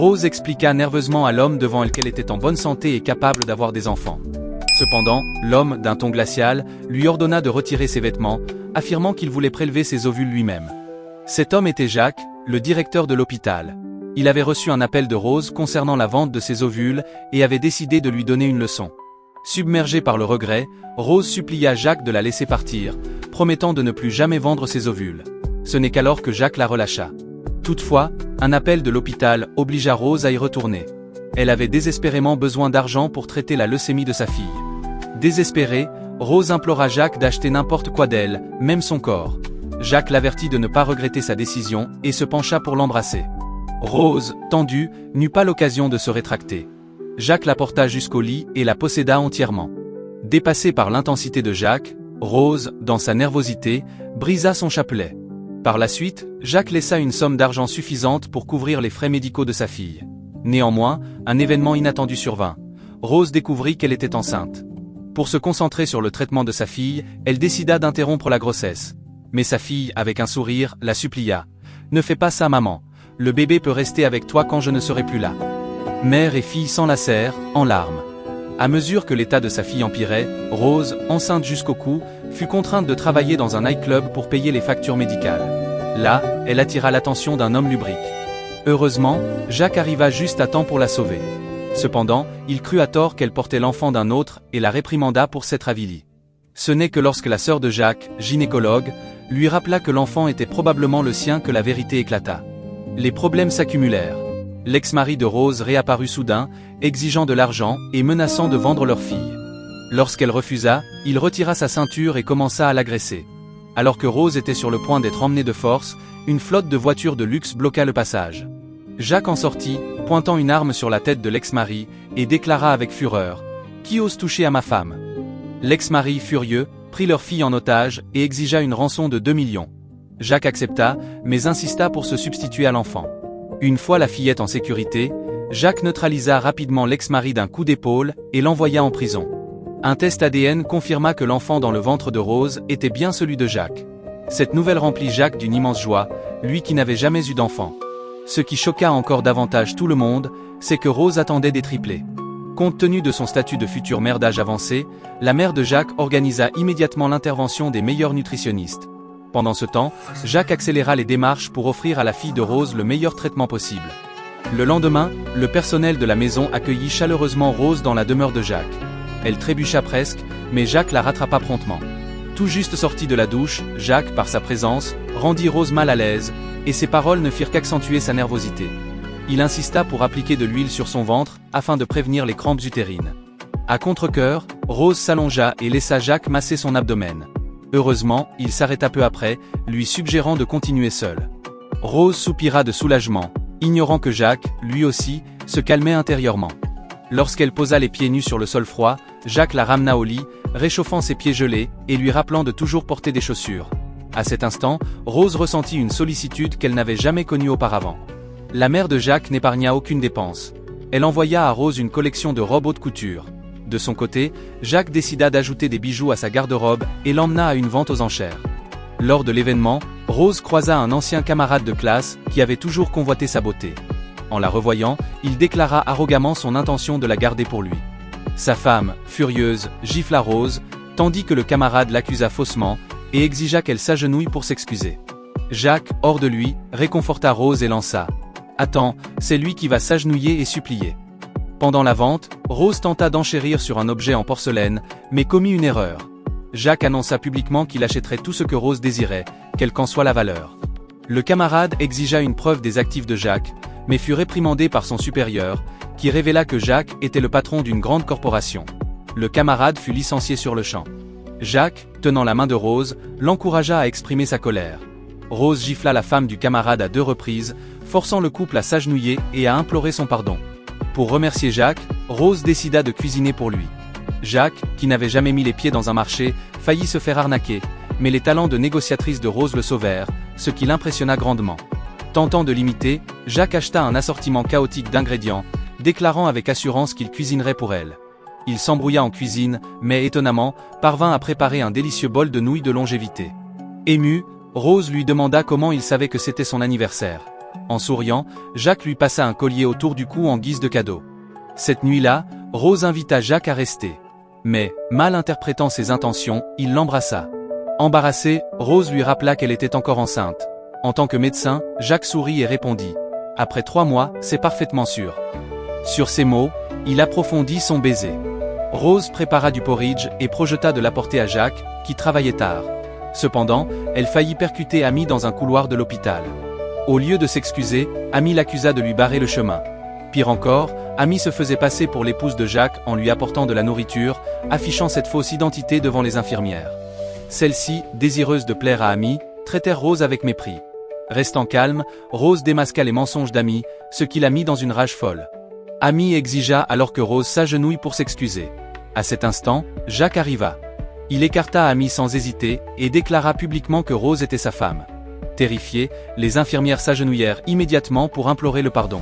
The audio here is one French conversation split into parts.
Rose expliqua nerveusement à l'homme devant elle qu'elle était en bonne santé et capable d'avoir des enfants. Cependant, l'homme, d'un ton glacial, lui ordonna de retirer ses vêtements, affirmant qu'il voulait prélever ses ovules lui-même. Cet homme était Jacques, le directeur de l'hôpital. Il avait reçu un appel de Rose concernant la vente de ses ovules et avait décidé de lui donner une leçon. Submergée par le regret, Rose supplia Jacques de la laisser partir, promettant de ne plus jamais vendre ses ovules. Ce n'est qu'alors que Jacques la relâcha. Toutefois, un appel de l'hôpital obligea Rose à y retourner. Elle avait désespérément besoin d'argent pour traiter la leucémie de sa fille. Désespérée, Rose implora Jacques d'acheter n'importe quoi d'elle, même son corps. Jacques l'avertit de ne pas regretter sa décision et se pencha pour l'embrasser. Rose, tendue, n'eut pas l'occasion de se rétracter. Jacques la porta jusqu'au lit et la posséda entièrement. Dépassée par l'intensité de Jacques, Rose, dans sa nervosité, brisa son chapelet. Par la suite, Jacques laissa une somme d'argent suffisante pour couvrir les frais médicaux de sa fille. Néanmoins, un événement inattendu survint. Rose découvrit qu'elle était enceinte. Pour se concentrer sur le traitement de sa fille, elle décida d'interrompre la grossesse. Mais sa fille, avec un sourire, la supplia. « Ne fais pas ça, maman. Le bébé peut rester avec toi quand je ne serai plus là. » Mère et fille s'enlacèrent, en larmes. À mesure que l'état de sa fille empirait, Rose, enceinte jusqu'au cou, fut contrainte de travailler dans un nightclub pour payer les factures médicales. Là, elle attira l'attention d'un homme lubrique. Heureusement, Jacques arriva juste à temps pour la sauver. Cependant, il crut à tort qu'elle portait l'enfant d'un autre et la réprimanda pour s'être avilie. Ce n'est que lorsque la sœur de Jacques, gynécologue, lui rappela que l'enfant était probablement le sien que la vérité éclata. Les problèmes s'accumulèrent. L'ex-mari de Rose réapparut soudain, exigeant de l'argent et menaçant de vendre leur fille. Lorsqu'elle refusa, il retira sa ceinture et commença à l'agresser. Alors que Rose était sur le point d'être emmenée de force, une flotte de voitures de luxe bloqua le passage. Jacques en sortit, pointant une arme sur la tête de l'ex-mari, et déclara avec fureur « Qui ose toucher à ma femme ?» L'ex-mari, furieux, prit leur fille en otage et exigea une rançon de 2 millions. Jacques accepta, mais insista pour se substituer à l'enfant. Une fois la fillette en sécurité, Jacques neutralisa rapidement l'ex-mari d'un coup d'épaule et l'envoya en prison. Un test ADN confirma que l'enfant dans le ventre de Rose était bien celui de Jacques. Cette nouvelle remplit Jacques d'une immense joie, lui qui n'avait jamais eu d'enfant. Ce qui choqua encore davantage tout le monde, c'est que Rose attendait des triplés. Compte tenu de son statut de future mère d'âge avancé, la mère de Jacques organisa immédiatement l'intervention des meilleurs nutritionnistes. Pendant ce temps, Jacques accéléra les démarches pour offrir à la fille de Rose le meilleur traitement possible. Le lendemain, le personnel de la maison accueillit chaleureusement Rose dans la demeure de Jacques. Elle trébucha presque, mais Jacques la rattrapa promptement. Tout juste sorti de la douche, Jacques, par sa présence, rendit Rose mal à l'aise, et ses paroles ne firent qu'accentuer sa nervosité. Il insista pour appliquer de l'huile sur son ventre, afin de prévenir les crampes utérines. À contre-cœur, Rose s'allongea et laissa Jacques masser son abdomen. Heureusement, il s'arrêta peu après, lui suggérant de continuer seul. Rose soupira de soulagement, ignorant que Jacques, lui aussi, se calmait intérieurement. Lorsqu'elle posa les pieds nus sur le sol froid, Jacques la ramena au lit, réchauffant ses pieds gelés, et lui rappelant de toujours porter des chaussures. À cet instant, Rose ressentit une sollicitude qu'elle n'avait jamais connue auparavant. La mère de Jacques n'épargna aucune dépense. Elle envoya à Rose une collection de robes haute couture. De son côté, Jacques décida d'ajouter des bijoux à sa garde-robe et l'emmena à une vente aux enchères. Lors de l'événement, Rose croisa un ancien camarade de classe qui avait toujours convoité sa beauté. En la revoyant, il déclara arrogamment son intention de la garder pour lui. Sa femme, furieuse, gifla Rose, tandis que le camarade l'accusa faussement et exigea qu'elle s'agenouille pour s'excuser. Jacques, hors de lui, réconforta Rose et lança « Attends, c'est lui qui va s'agenouiller et supplier. » Pendant la vente, Rose tenta d'enchérir sur un objet en porcelaine, mais commit une erreur. Jacques annonça publiquement qu'il achèterait tout ce que Rose désirait, quelle qu'en soit la valeur. Le camarade exigea une preuve des actifs de Jacques, mais fut réprimandé par son supérieur, qui révéla que Jacques était le patron d'une grande corporation. Le camarade fut licencié sur le champ. Jacques, tenant la main de Rose, l'encouragea à exprimer sa colère. Rose gifla la femme du camarade à 2 reprises, forçant le couple à s'agenouiller et à implorer son pardon. Pour remercier Jacques, Rose décida de cuisiner pour lui. Jacques, qui n'avait jamais mis les pieds dans un marché, faillit se faire arnaquer, mais les talents de négociatrice de Rose le sauvèrent, ce qui l'impressionna grandement. Tentant de l'imiter, Jacques acheta un assortiment chaotique d'ingrédients, déclarant avec assurance qu'il cuisinerait pour elle. Il s'embrouilla en cuisine, mais étonnamment, parvint à préparer un délicieux bol de nouilles de longévité. Émue, Rose lui demanda comment il savait que c'était son anniversaire. En souriant, Jacques lui passa un collier autour du cou en guise de cadeau. Cette nuit-là, Rose invita Jacques à rester. Mais, mal interprétant ses intentions, il l'embrassa. Embarrassée, Rose lui rappela qu'elle était encore enceinte. En tant que médecin, Jacques sourit et répondit « Après 3 mois, c'est parfaitement sûr ». Sur ces mots, il approfondit son baiser. Rose prépara du porridge et projeta de l'apporter à Jacques, qui travaillait tard. Cependant, elle faillit percuter Amy dans un couloir de l'hôpital. Au lieu de s'excuser, Amy l'accusa de lui barrer le chemin. Pire encore, Amy se faisait passer pour l'épouse de Jacques en lui apportant de la nourriture, affichant cette fausse identité devant les infirmières. Celles-ci, désireuses de plaire à Amy, traitèrent Rose avec mépris. Restant calme, Rose démasqua les mensonges d'Amy, ce qui la mit dans une rage folle. Amy exigea alors que Rose s'agenouille pour s'excuser. À cet instant, Jacques arriva. Il écarta Amy sans hésiter et déclara publiquement que Rose était sa femme. Terrifiées, les infirmières s'agenouillèrent immédiatement pour implorer le pardon.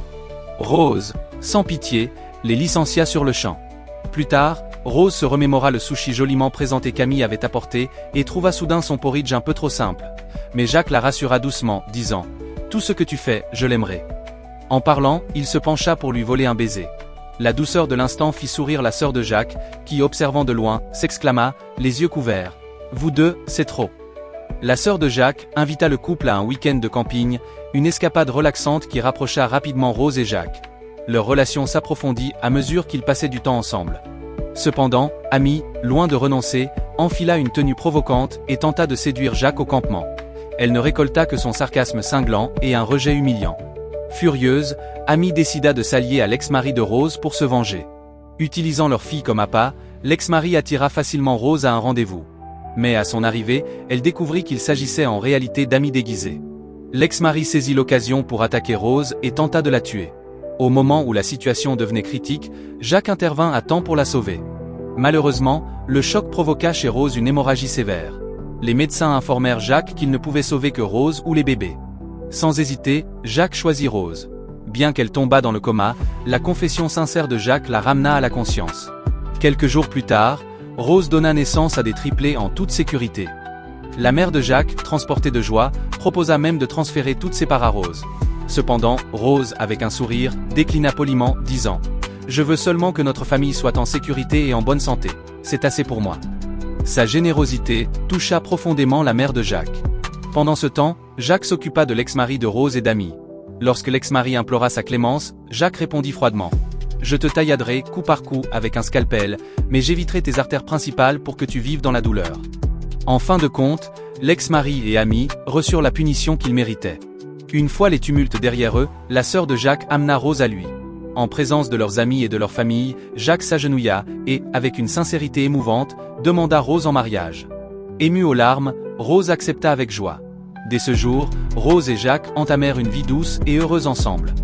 Rose, sans pitié, les licencia sur le champ. Plus tard, Rose se remémora le sushi joliment présenté qu'Amy avait apporté et trouva soudain son porridge un peu trop simple. Mais Jacques la rassura doucement, disant « Tout ce que tu fais, je l'aimerai ». En parlant, il se pencha pour lui voler un baiser. La douceur de l'instant fit sourire la sœur de Jacques, qui, observant de loin, s'exclama, les yeux couverts « Vous deux, c'est trop ». La sœur de Jacques invita le couple à un week-end de camping, une escapade relaxante qui rapprocha rapidement Rose et Jacques. Leur relation s'approfondit à mesure qu'ils passaient du temps ensemble. Cependant, Amy, loin de renoncer, enfila une tenue provocante et tenta de séduire Jacques au campement. Elle ne récolta que son sarcasme cinglant et un rejet humiliant. Furieuse, Amy décida de s'allier à l'ex-mari de Rose pour se venger. Utilisant leur fille comme appât, l'ex-mari attira facilement Rose à un rendez-vous. Mais à son arrivée, elle découvrit qu'il s'agissait en réalité d'Amy déguisée. L'ex-mari saisit l'occasion pour attaquer Rose et tenta de la tuer. Au moment où la situation devenait critique, Jacques intervint à temps pour la sauver. Malheureusement, le choc provoqua chez Rose une hémorragie sévère. Les médecins informèrent Jacques qu'il ne pouvait sauver que Rose ou les bébés. Sans hésiter, Jacques choisit Rose. Bien qu'elle tombât dans le coma, la confession sincère de Jacques la ramena à la conscience. Quelques jours plus tard, Rose donna naissance à des triplés en toute sécurité. La mère de Jacques, transportée de joie, proposa même de transférer toutes ses parts à Rose. Cependant, Rose, avec un sourire, déclina poliment, disant « Je veux seulement que notre famille soit en sécurité et en bonne santé. C'est assez pour moi. » Sa générosité toucha profondément la mère de Jacques. Pendant ce temps, Jacques s'occupa de l'ex-mari de Rose et d'Amy. Lorsque l'ex-mari implora sa clémence, Jacques répondit froidement « Je te tailladerai coup par coup avec un scalpel, mais j'éviterai tes artères principales pour que tu vives dans la douleur. » En fin de compte, l'ex-mari et Amy reçurent la punition qu'ils méritaient. Une fois les tumultes derrière eux, la sœur de Jacques amena Rose à lui. En présence de leurs amis et de leur famille, Jacques s'agenouilla et, avec une sincérité émouvante, demanda Rose en mariage. Émue aux larmes, Rose accepta avec joie. Dès ce jour, Rose et Jacques entamèrent une vie douce et heureuse ensemble.